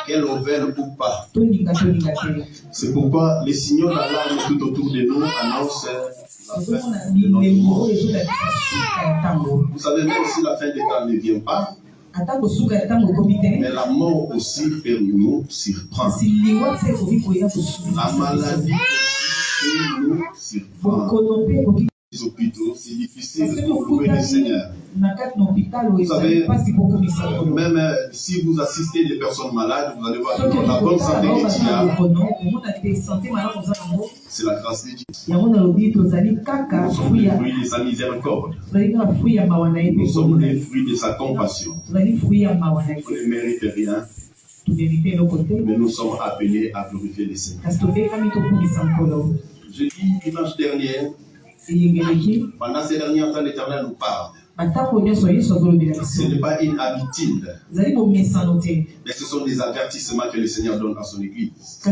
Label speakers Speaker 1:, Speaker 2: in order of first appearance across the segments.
Speaker 1: qu'elle le veuille ou pas. C'est pourquoi les signaux d'alarme tout autour de nous annoncent la fin de notre monde. Vous savez, même si la fin des temps ne vient pas, mais la mort aussi peut nous surprendre. La maladie aussi peut nous surprendre. Les hôpitaux, c'est difficile de trouver le Seigneur. Vous savez, même si vous assistez des personnes malades, vous allez voir que la bonne santé qu'il y a, c'est la grâce de Dieu. Nous sommes les fruits de sa miséricorde. Nous sommes les fruits de sa compassion. On ne mérite rien, mais nous sommes appelés à glorifier le Seigneur. Je dis dimanche dernier, pendant ces derniers temps, l'Éternel nous parle. Ce n'est pas une habitude, mais ce sont des avertissements que le Seigneur donne à son Église. Il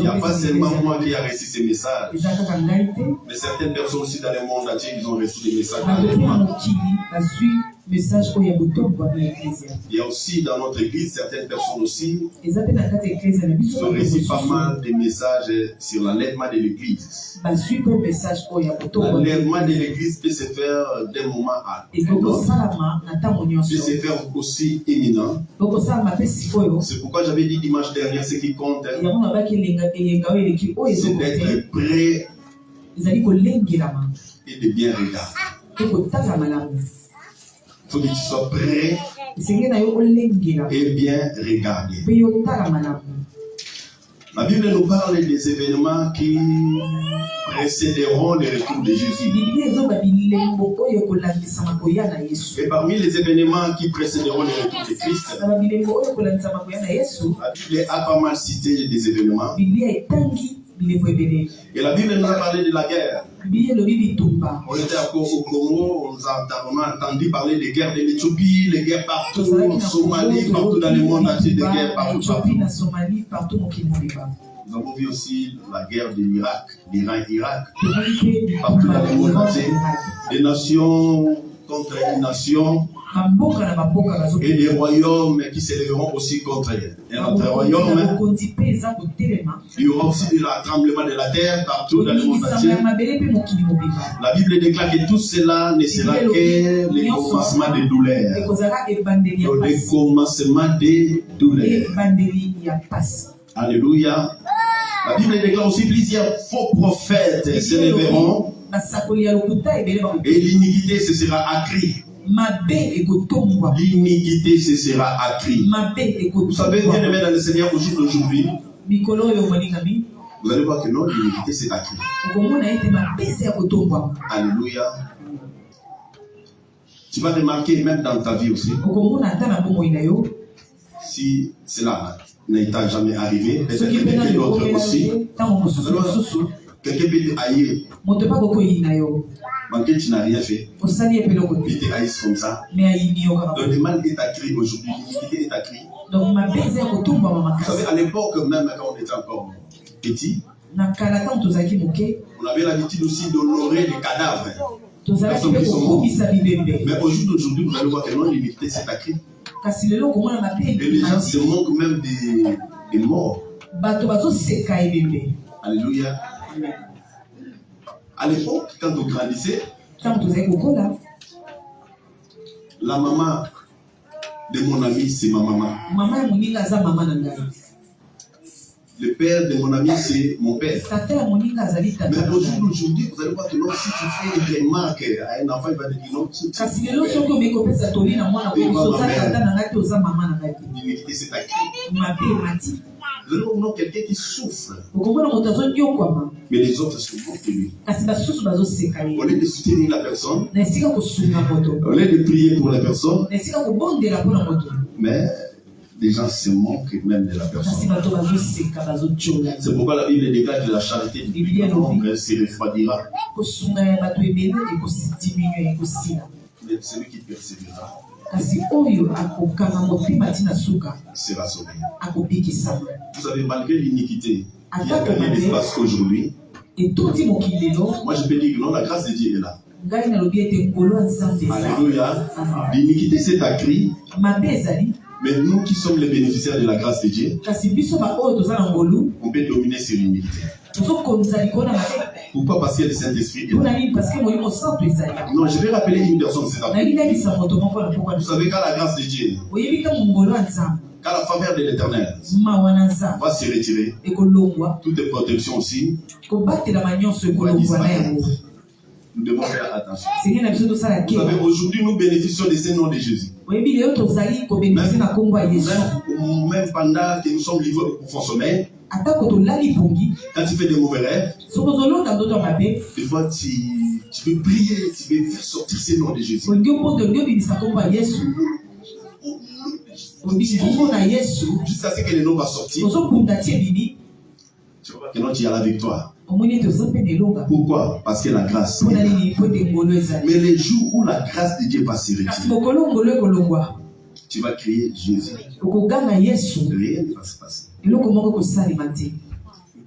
Speaker 1: n'y a pas seulement moi qui ai reçu ces messages, mais certaines personnes aussi dans le monde entier, ils ont reçu des messages. Il y a aussi dans notre église certaines personnes aussi qui ont reçu pas mal de messages sur l'enlèvement de l'église. L'enlèvement de l'église peut se faire d'un moment à l'autre, peut se faire aussi imminent. C'est pourquoi j'avais dit dimanche dernier, ce qui compte, c'est d'être prêt et de bien regarder. Il faut que tu sois prêt et bien regarder. La Bible nous parle des événements qui précéderont le retour de Jésus. Et parmi les événements qui précéderont le retour de Christ, la Bible a pas mal cité des événements. Et la Bible nous a parlé de la guerre. On était au Congo, on a entendu parler des guerres de l'Éthiopie, les guerres partout, en Somalie, partout dans le monde entier, des guerres partout. Nous avons vu aussi la guerre de l'Irak, l'Iran-Irak, partout dans le monde entier, des nations contre une nation, et des royaumes qui s'élèveront aussi contre un autre royaume. Il y aura aussi le tremblement de la terre partout dans le monde entier. La Bible déclare que tout cela ne sera que le commencement des douleurs. Le commencement des douleurs. Alléluia. La Bible déclare aussi plusieurs faux prophètes s'élèveront et l'iniquité se sera accrue. L'iniquité se sera accrue. Vous savez, bien aimé dans le Seigneur, au jour d'aujourd'hui, vous allez voir que non, l'iniquité s'est accrue. Alléluia. Tu vas remarquer même dans ta vie aussi, si cela n'est jamais arrivé, peut-être que quelqu'un d'autre aussi, quelqu'un peut te haïr. Malgré que tu n'as rien fait, il te haïsse comme ça. Donc le mal est accru aujourd'hui, l'iniquité est accrue. Vous savez, à l'époque, même quand on était encore petit, on avait l'habitude aussi d'honorer les cadavres. Mais au jour d'aujourd'hui, vous allez voir que non, l'iniquité s'est accrue. Et les gens se moquent même des morts. Alléluia. À l'époque, quand on grandissait, la maman de mon ami, c'est ma maman. Le père de mon ami, c'est mon père. Mais aujourd'hui, vous allez voir que non, si tu fais une remarque à un enfant, il va te dire non, l'iniquité, c'est accrue. Nous avons quelqu'un qui souffre. Mais les autres se moquent de lui. Au lieu de soutenir la personne, au lieu de prier pour la personne, mais les gens se moquent même de la personne. C'est pourquoi la Bible déclare que la charité du homme se refroidira. Mais celui qui persévérera sera sauvé. Vous savez, malgré l'iniquité qui a gagné l'espace aujourd'hui, moi je peux dire que non, la grâce de Dieu est là. Alléluia. L'iniquité s'est accrue, Mais nous qui sommes les bénéficiaires de la grâce de Dieu, on peut dominer sur l'humilité. Pourquoi? Parce qu'il y a le Saint-Esprit. Non, je vais rappeler une personne cet après-midi. Vous savez, quand la grâce de Dieu, quand la faveur de l'Éternel va se retirer, toutes les protections aussi vont disparaître. Nous devons faire attention. Vous savez, aujourd'hui, nous bénéficions de ce nom de Jésus. Même pendant que nous sommes livrés au profond sommeil, quand tu fais des mauvais rêves, des fois tu veux prier, tu veux faire sortir ce nom de Jésus. Jusqu'à ce que le nom va sortir, tu vois que non, tu as la victoire. Pourquoi? Parce que la grâce est là. Mais les jours où la grâce de Dieu va se retirer, tu vas crier Jésus. Rien ne va se passer.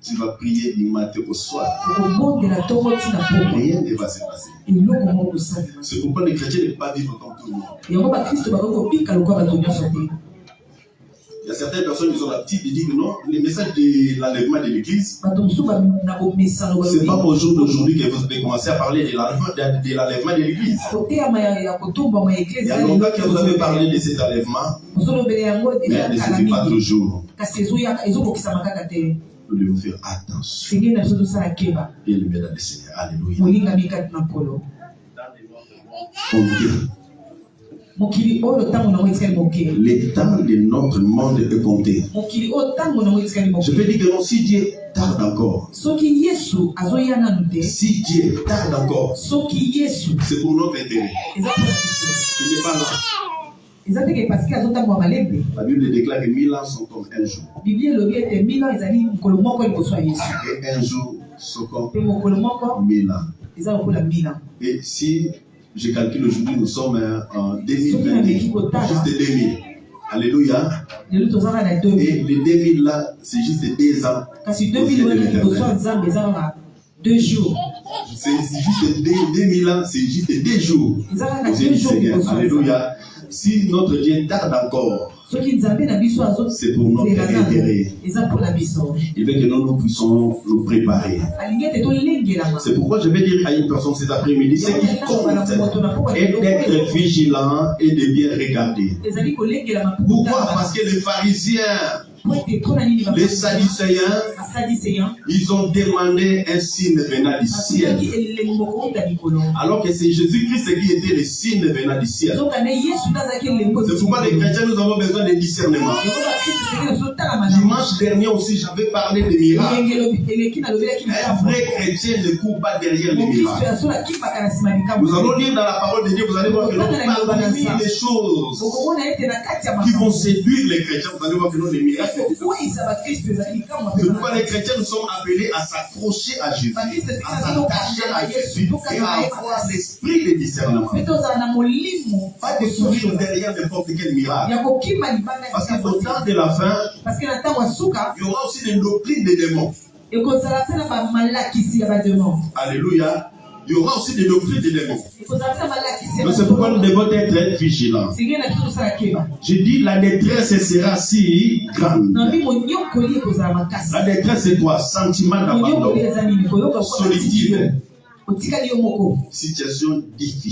Speaker 1: Tu vas prier du matin au soir. Rien ne va se passer. C'est pourquoi les chrétiens ne peuvent pas vivre comme tout le monde. Il y a certaines personnes qui ont l'habitude de dire que non, les messages de l'enlèvement de l'église, c'est pas au jour d'aujourd'hui que vous avez commencé à parler de l'enlèvement de l'église. Il y a longtemps que vous avez parlé de cet enlèvement, mais elle ne se fait pas toujours. Nous devons faire attention. Et le bien dans le Seigneur. Alléluia. Le temps de notre monde est compté. Je peux dire que non, si Dieu tarde encore, si Dieu tarde encore, c'est pour notre intérêt. Il n'est pas là. La Bible déclare que 1000 ans sont comme un jour. Et un jour sont comme 1000 ans. Et si je calcule aujourd'hui, nous sommes en 2020, juste 2000. Alléluia. Et les 2000 là, c'est juste 2 ans. C'est juste 2000 ans, c'est juste 2 jours. Alléluia. Si notre Dieu tarde encore, c'est pour notre intérêt. Il veut que nous puissions nous préparer. C'est pourquoi je vais dire à une personne cet après-midi, ce qui compte est d'être vigilant et de bien regarder. Pourquoi? Parce que les pharisiens, les Sadducéens, ils ont demandé un signe venant du ciel. Alors que c'est Jésus-Christ qui était le signe venant du ciel. C'est pourquoi les chrétiens, nous avons besoin de discernement. Dimanche dernier aussi, j'avais parlé de miracles. Un vrai chrétien ne court pas derrière les miracles. Nous allons lire dans la parole de Dieu, vous allez voir que parmi les choses qui vont séduire les chrétiens, vous allez voir que les miracles. C'est pourquoi les chrétiens nous sommes appelés à s'accrocher à Jésus, à s'attacher à Jésus et à avoir l'esprit de discernement. Pas de courir derrière n'importe quel miracle. Parce qu'au temps de la fin, il y aura aussi des doctrines des démons. Alléluia. Il y aura aussi des doctrines des démons. Donc c'est pourquoi nous devons être vigilants. Je dis la détresse sera si grande. La détresse c'est quoi? Sentiment d'abandon, solitude, situation difficile.